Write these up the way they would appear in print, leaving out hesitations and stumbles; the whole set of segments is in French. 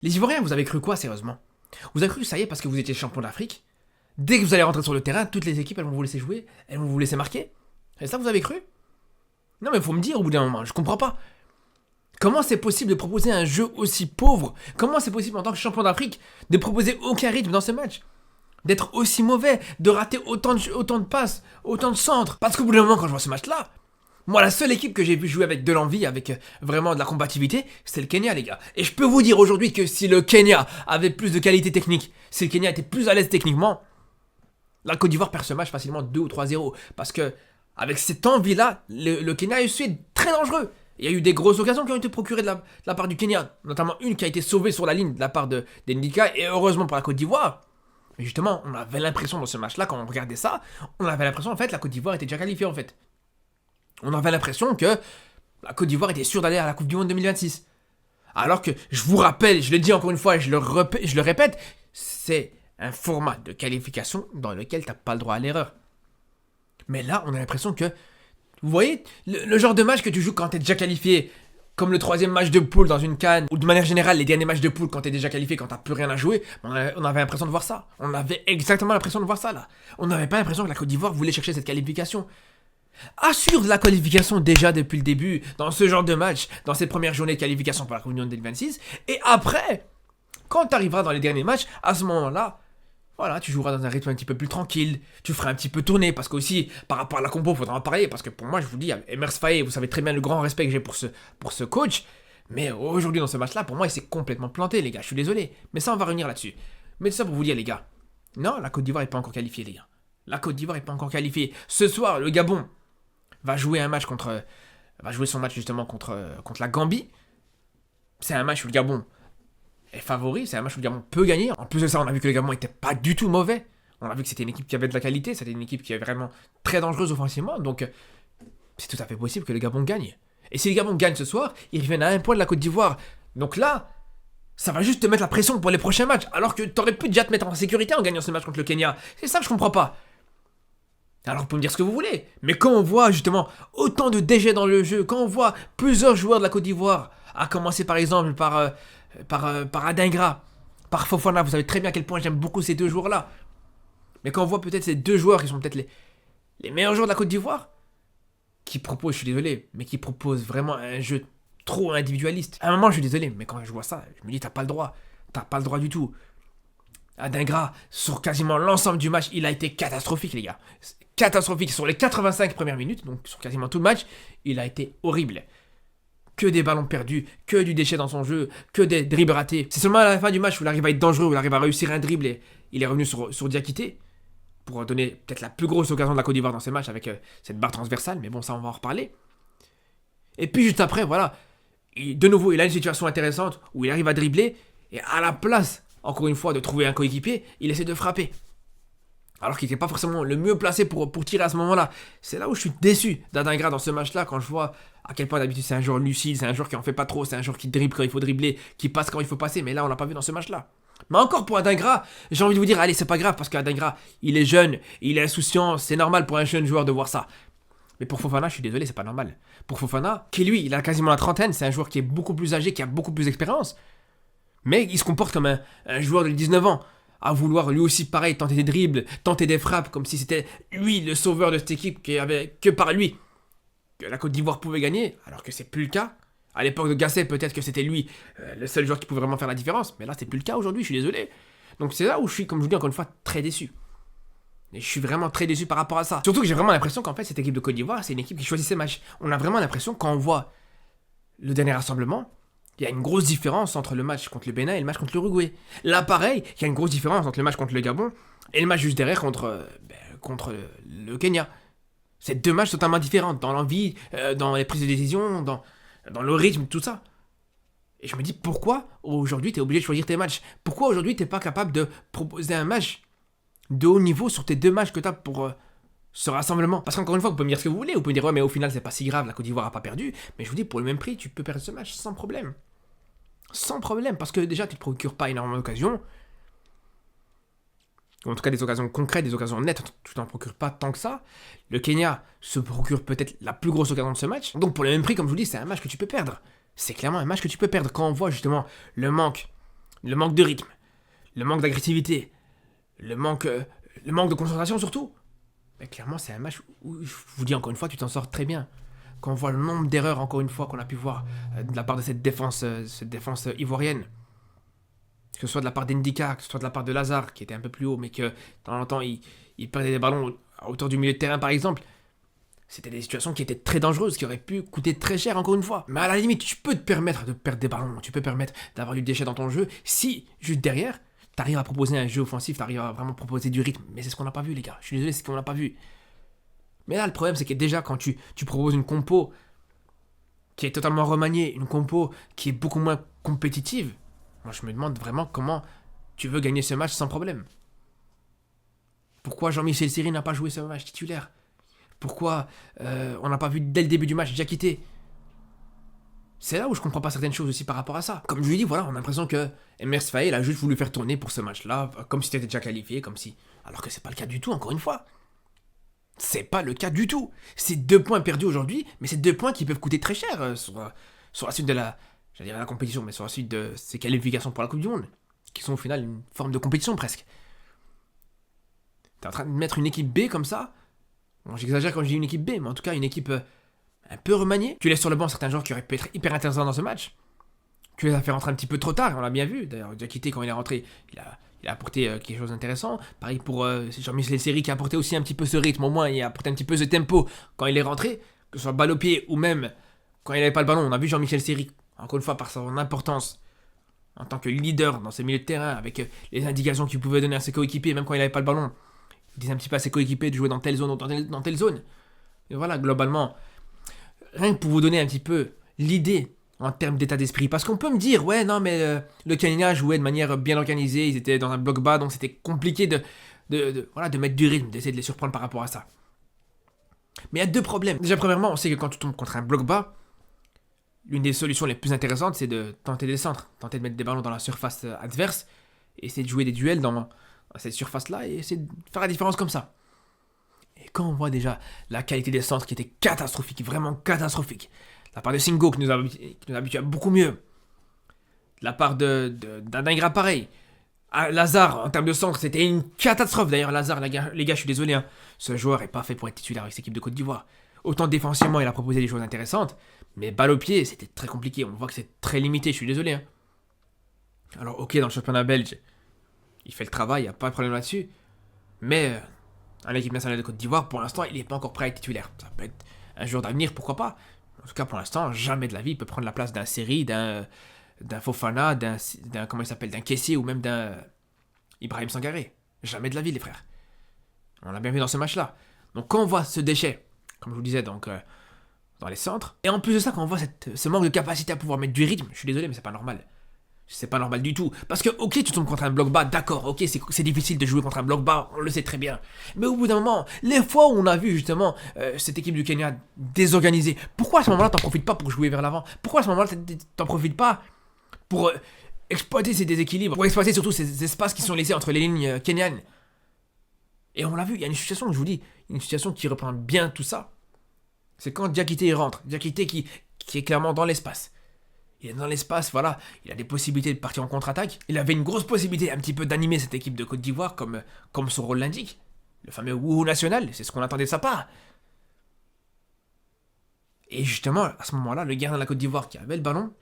Les Ivoiriens, vous avez cru quoi, sérieusement? Vous avez cru que ça y est, parce que vous étiez champion d'Afrique, dès que vous allez rentrer sur le terrain, toutes les équipes, elles vont vous laisser jouer, elles vont vous laisser marquer? Et ça, vous avez cru? Non, mais faut me dire au bout d'un moment, je comprends pas. Comment c'est possible de proposer un jeu aussi pauvre? Comment c'est possible en tant que champion d'Afrique de proposer aucun rythme dans ce match? D'être aussi mauvais, de rater autant de passes, autant de centres? Parce qu'au bout d'un moment, quand je vois ce match-là, moi, la seule équipe que j'ai vu jouer avec de l'envie, avec vraiment de la combativité, c'est le Kenya, les gars. Et je peux vous dire aujourd'hui que si le Kenya avait plus de qualité technique, si le Kenya était plus à l'aise techniquement, la Côte d'Ivoire perd ce match facilement 2 ou 3-0. Parce que, avec cette envie-là, le Kenya a su être très dangereux. Il y a eu des grosses occasions qui ont été procurées de la part du Kenya, notamment une qui a été sauvée sur la ligne de la part d'Endika, et heureusement pour la Côte d'Ivoire. Mais justement, on avait l'impression dans ce match-là, quand on regardait ça, on avait l'impression en fait la Côte d'Ivoire était déjà qualifiée en fait. On avait l'impression que la Côte d'Ivoire était sûre d'aller à la Coupe du Monde 2026. Alors que, je vous rappelle, je le dis encore une fois et je le répète, c'est un format de qualification dans lequel t'as pas le droit à l'erreur. Mais là, on a l'impression que, vous voyez, le genre de match que tu joues quand t'es déjà qualifié, comme le troisième match de poule dans une CAN, ou de manière générale, les derniers matchs de poule quand t'es déjà qualifié, quand t'as plus rien à jouer, on avait l'impression de voir ça. On avait exactement l'impression de voir ça là. On n'avait pas l'impression que la Côte d'Ivoire voulait chercher cette qualification. Assure de la qualification déjà depuis le début, dans ce genre de match, dans cette première journée de qualification pour la Coupe du Monde 2026, et après, quand tu arriveras dans les derniers matchs, à ce moment-là, voilà, tu joueras dans un rythme un petit peu plus tranquille, tu feras un petit peu tourner, parce qu'aussi, par rapport à la compo, il faudra en parler, parce que pour moi, je vous dis, Emers Faé, vous savez très bien le grand respect que j'ai pour ce coach, mais aujourd'hui, dans ce match-là, pour moi, il s'est complètement planté, les gars, je suis désolé, mais ça, on va revenir là-dessus. Mais tout ça pour vous dire, les gars, non, la Côte d'Ivoire n'est pas encore qualifiée, les gars. La Côte d'Ivoire n'est pas encore qualifiée. Ce soir, le Gabon va jouer son match justement contre la Gambie. C'est un match où le Gabon est favori, c'est un match où le Gabon peut gagner. En plus de ça, on a vu que le Gabon était pas du tout mauvais. On a vu que c'était une équipe qui avait de la qualité, c'était une équipe qui est vraiment très dangereuse offensivement, donc c'est tout à fait possible que le Gabon gagne. Et si le Gabon gagne ce soir, ils reviennent à un point de la Côte d'Ivoire. Donc là, ça va juste te mettre la pression pour les prochains matchs, alors que t'aurais pu déjà te mettre en sécurité en gagnant ce match contre le Kenya. C'est ça que je comprends pas. Alors vous pouvez me dire ce que vous voulez, mais quand on voit justement autant de déchets dans le jeu, quand on voit plusieurs joueurs de la Côte d'Ivoire, à commencer par exemple par Adingra, par Fofana, vous savez très bien à quel point j'aime beaucoup ces deux joueurs-là. Mais quand on voit peut-être ces deux joueurs qui sont peut-être les meilleurs joueurs de la Côte d'Ivoire, qui proposent, je suis désolé, mais qui proposent vraiment un jeu trop individualiste. À un moment, je suis désolé, mais quand je vois ça, je me dis, t'as pas le droit du tout. Adingra, sur quasiment l'ensemble du match, il a été catastrophique, les gars. Catastrophique sur les 85 premières minutes, donc sur quasiment tout le match, il a été horrible. Que des ballons perdus, que du déchet dans son jeu, que des dribbles ratés. C'est seulement à la fin du match où il arrive à être dangereux, où il arrive à réussir un dribble et il est revenu sur Diakité pour donner peut-être la plus grosse occasion de la Côte d'Ivoire dans ces matchs avec cette barre transversale, mais bon, ça on va en reparler. Et puis juste après, voilà, de nouveau, il a une situation intéressante où il arrive à dribbler et à la place, encore une fois, de trouver un coéquipier, il essaie de frapper. Alors qu'il n'était pas forcément le mieux placé pour tirer à ce moment-là. C'est là où je suis déçu d'Adingra dans ce match-là, quand je vois à quel point d'habitude c'est un joueur lucide, c'est un joueur qui en fait pas trop, c'est un joueur qui dribble quand il faut dribbler, qui passe quand il faut passer, mais là on l'a pas vu dans ce match-là. Mais encore pour Adingra, j'ai envie de vous dire, allez, c'est pas grave, parce qu'Adingra, il est jeune, il est insouciant, c'est normal pour un jeune joueur de voir ça. Mais pour Fofana, je suis désolé, c'est pas normal. Pour Fofana, qui lui, il a quasiment la trentaine, c'est un joueur qui est beaucoup plus âgé, qui a beaucoup plus d'expérience, mais il se comporte comme un joueur de 19 ans. À vouloir lui aussi pareil tenter des dribbles, tenter des frappes comme si c'était lui le sauveur de cette équipe qui avait que par lui que la Côte d'Ivoire pouvait gagner, alors que c'est plus le cas. À l'époque de Gasset, peut-être que c'était lui le seul joueur qui pouvait vraiment faire la différence, mais là c'est plus le cas aujourd'hui, je suis désolé. Donc c'est là où je suis, comme je vous dis encore une fois, très déçu. Et je suis vraiment très déçu par rapport à ça. Surtout que j'ai vraiment l'impression qu'en fait cette équipe de Côte d'Ivoire, c'est une équipe qui choisit ses matchs. On a vraiment l'impression quand on voit le dernier rassemblement, il y a une grosse différence entre le match contre le Bénin et le match contre l'Uruguay. Là, pareil, il y a une grosse différence entre le match contre le Gabon et le match juste derrière contre le Kenya. C'est deux matchs totalement différents, dans l'envie, dans les prises de décision, dans le rythme, tout ça. Et je me dis, pourquoi aujourd'hui t'es obligé de choisir tes matchs? Pourquoi aujourd'hui t'es pas capable de proposer un match de haut niveau sur tes deux matchs que t'as pour ce rassemblement? Parce qu'encore une fois, vous pouvez me dire ce que vous voulez, vous pouvez me dire, ouais, mais au final, c'est pas si grave, la Côte d'Ivoire a pas perdu. Mais je vous dis, pour le même prix, tu peux perdre ce match sans problème. Sans problème, parce que déjà, tu ne te procures pas énormément d'occasions. Ou en tout cas, des occasions concrètes, des occasions nettes, tu t'en procures pas tant que ça. Le Kenya se procure peut-être la plus grosse occasion de ce match. Donc, pour le même prix, comme je vous dis, c'est un match que tu peux perdre. C'est clairement un match que tu peux perdre. Quand on voit justement le manque Le manque de rythme, le manque d'agressivité, le manque de concentration surtout. Mais clairement, c'est un match où, je vous dis encore une fois, tu t'en sors très bien. Quand on voit le nombre d'erreurs, encore une fois, qu'on a pu voir de la part de cette défense ivoirienne, que ce soit de la part d'Indika, que ce soit de la part de Lazare, qui était un peu plus haut, mais que, de temps en temps, il perdait des ballons à hauteur du milieu de terrain, par exemple. C'était des situations qui étaient très dangereuses, qui auraient pu coûter très cher, encore une fois. Mais à la limite, tu peux te permettre de perdre des ballons, tu peux te permettre d'avoir du déchet dans ton jeu, si, juste derrière, t'arrives à proposer un jeu offensif, t'arrives à vraiment proposer du rythme. Mais c'est ce qu'on n'a pas vu, les gars. Je suis désolé, c'est ce qu'on n'a pas vu. Mais là, le problème, c'est que déjà, quand tu proposes une compo qui est totalement remaniée, une compo qui est beaucoup moins compétitive, moi, je me demande vraiment comment tu veux gagner ce match sans problème. Pourquoi Jean-Michel Seri n'a pas joué ce match titulaire? Pourquoi on n'a pas vu dès le début du match Diakité? C'est là où je comprends pas certaines choses aussi par rapport à ça. Comme je lui dis, voilà, on a l'impression que Emers Faé a juste voulu faire tourner pour ce match-là, comme si tu étais déjà qualifié, comme si... Alors que c'est pas le cas du tout, encore une fois. C'est pas le cas du tout. C'est 2 points perdus aujourd'hui, mais c'est 2 points qui peuvent coûter très cher sur la suite de la... J'allais dire la compétition, mais sur la suite de ces qualifications pour la Coupe du Monde, qui sont au final une forme de compétition presque. T'es en train de mettre une équipe B comme ça. Bon, j'exagère quand je dis une équipe B, mais en tout cas une équipe un peu remaniée. Tu laisses sur le banc certains joueurs qui auraient pu être hyper intéressants dans ce match. Tu les as fait rentrer un petit peu trop tard, on l'a bien vu. D'ailleurs, Diakité, quand il est rentré, il a apporté quelque chose d'intéressant. Pareil pour Jean-Michel Seri qui a apporté aussi un petit peu ce rythme, au moins il a apporté un petit peu ce tempo quand il est rentré, que ce soit balle au pied ou même quand il n'avait pas le ballon. On a vu Jean-Michel Seri, encore une fois par son importance en tant que leader dans ses milieux de terrain, avec les indications qu'il pouvait donner à ses coéquipiers, même quand il n'avait pas le ballon. Il disait un petit peu à ses coéquipiers de jouer dans telle zone ou dans telle zone. Et voilà, globalement, rien que pour vous donner un petit peu l'idée en termes d'état d'esprit. Parce qu'on peut me dire, ouais, non, mais le Kenya jouait de manière bien organisée, ils étaient dans un bloc bas, donc c'était compliqué de mettre du rythme, d'essayer de les surprendre par rapport à ça. Mais il y a 2 problèmes. Déjà, premièrement, on sait que quand tu tombes contre un bloc bas, l'une des solutions les plus intéressantes, c'est de tenter des centres, tenter de mettre des ballons dans la surface adverse, et essayer de jouer des duels dans cette surface-là, et essayer de faire la différence comme ça. Et quand on voit déjà la qualité des centres qui était catastrophique, vraiment catastrophique, de la part de Singo qui nous habitue à beaucoup mieux, de la part d'un Dingra pareil, Lazare en termes de centre c'était une catastrophe. D'ailleurs Lazare, les gars je suis désolé, hein, ce joueur est pas fait pour être titulaire avec cette équipe de Côte d'Ivoire. Autant défensivement il a proposé des choses intéressantes, mais balle au pied c'était très compliqué, on voit que c'est très limité, je suis désolé. Hein. Alors ok, dans le championnat belge, il fait le travail, il n'y a pas de problème là-dessus, mais à l'équipe nationale de Côte d'Ivoire, pour l'instant, il n'est pas encore prêt à être titulaire. Ça peut être un joueur d'avenir, pourquoi pas. En tout cas, pour l'instant, jamais de la vie il peut prendre la place d'un Seri, d'un Fofana, d'un comment il s'appelle, d'un Kessié ou même d'un Ibrahim Sangaré. Jamais de la vie, les frères. On l'a bien vu dans ce match-là. Donc quand on voit ce déchet, comme je vous disais, donc dans les centres, et en plus de ça, quand on voit ce manque de capacité à pouvoir mettre du rythme, je suis désolé, mais c'est pas normal. C'est pas normal du tout. Parce que, ok, tu tombes contre un bloc bas, d'accord, ok, c'est difficile de jouer contre un bloc bas, on le sait très bien. Mais au bout d'un moment, les fois où on a vu justement cette équipe du Kenya désorganisée, pourquoi à ce moment-là t'en profites pas pour jouer vers l'avant? Pourquoi à ce moment-là t'en profites pas pour exploiter ces déséquilibres, pour exploiter surtout ces espaces qui sont laissés entre les lignes kenyanes? Et on l'a vu, il y a une situation, je vous dis, une situation qui reprend bien tout ça. C'est quand Diakité rentre, Diakité qui est clairement dans l'espace. Il est dans l'espace, voilà, il a des possibilités de partir en contre-attaque. Il avait une grosse possibilité un petit peu d'animer cette équipe de Côte d'Ivoire comme son rôle l'indique. Le fameux wouhou national, c'est ce qu'on attendait de sa part. Et justement, à ce moment-là, le gardien de la Côte d'Ivoire qui avait le ballon,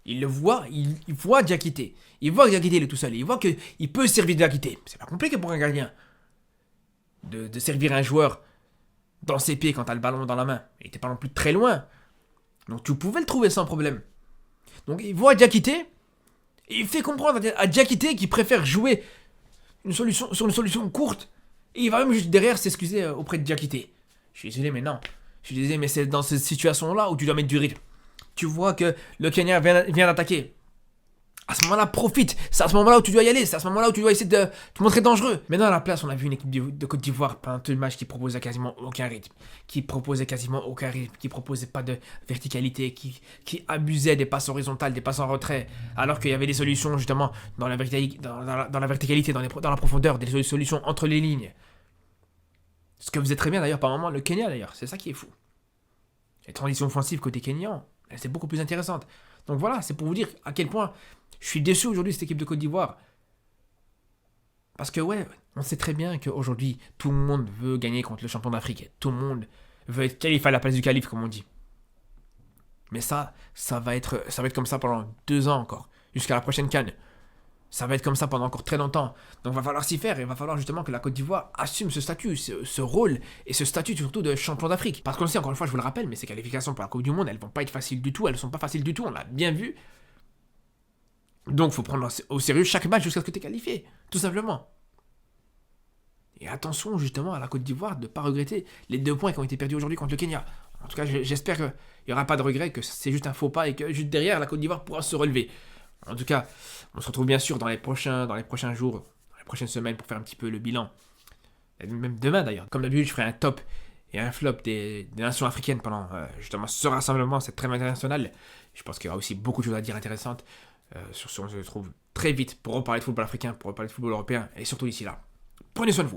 il le voit, il voit Diakité. Il voit que Diakité il est tout seul, il voit qu'il peut servir Diakité. C'est pas compliqué pour un gardien de servir un joueur dans ses pieds quand t'as le ballon dans la main. Il était pas non plus très loin. Donc tu pouvais le trouver sans problème. Donc il voit Diakité, et il fait comprendre à Diakité qu'il préfère jouer sur une solution courte, et il va même juste derrière s'excuser auprès de Diakité. Je suis désolé, mais non. Je suis désolé, mais c'est dans cette situation-là où tu dois mettre du rythme. Tu vois que le Kenya vient d'attaquer. À ce moment-là, profite. C'est à ce moment-là où tu dois y aller. C'est à ce moment-là où tu dois essayer de te montrer dangereux. Mais dans la place, on a vu une équipe de Côte d'Ivoire pendant tout le match qui proposait quasiment aucun rythme. Qui proposait pas de verticalité. Qui abusait des passes horizontales, des passes en retrait. Alors qu'il y avait des solutions justement dans la verticalité, dans la profondeur, des solutions entre les lignes. Ce que faisait très bien d'ailleurs par moment le Kenya d'ailleurs. C'est ça qui est fou. Les transitions offensives côté Kenyan, c'est beaucoup plus intéressante. Donc voilà, c'est pour vous dire à quel point je suis déçu aujourd'hui de cette équipe de Côte d'Ivoire. Parce que ouais, on sait très bien qu'aujourd'hui, tout le monde veut gagner contre le champion d'Afrique. Tout le monde veut être qualifié à la place du calife, comme on dit. Mais ça va être comme ça pendant 2 ans encore, jusqu'à la prochaine CAN. Ça va être comme ça pendant encore très longtemps. Donc il va falloir s'y faire et il va falloir justement que la Côte d'Ivoire assume ce statut, ce rôle et ce statut surtout de champion d'Afrique. Parce qu'on sait, encore une fois, je vous le rappelle, mais ces qualifications pour la Coupe du Monde, elles vont pas être faciles du tout, elles sont pas faciles du tout, on l'a bien vu. Donc il faut prendre au sérieux chaque match jusqu'à ce que tu es qualifié, tout simplement. Et attention justement à la Côte d'Ivoire de ne pas regretter les 2 points qui ont été perdus aujourd'hui contre le Kenya. En tout cas, j'espère qu'il n'y aura pas de regret, que c'est juste un faux pas et que juste derrière, la Côte d'Ivoire pourra se relever. En tout cas, on se retrouve bien sûr dans les prochains jours, dans les prochaines semaines pour faire un petit peu le bilan. Et même demain d'ailleurs. Comme d'habitude, je ferai un top et un flop des nations africaines pendant justement ce rassemblement, cette trêve internationale. Je pense qu'il y aura aussi beaucoup de choses à dire intéressantes. Sur ce, on se retrouve très vite pour reparler de football africain, pour reparler de football européen et surtout d'ici là. Prenez soin de vous.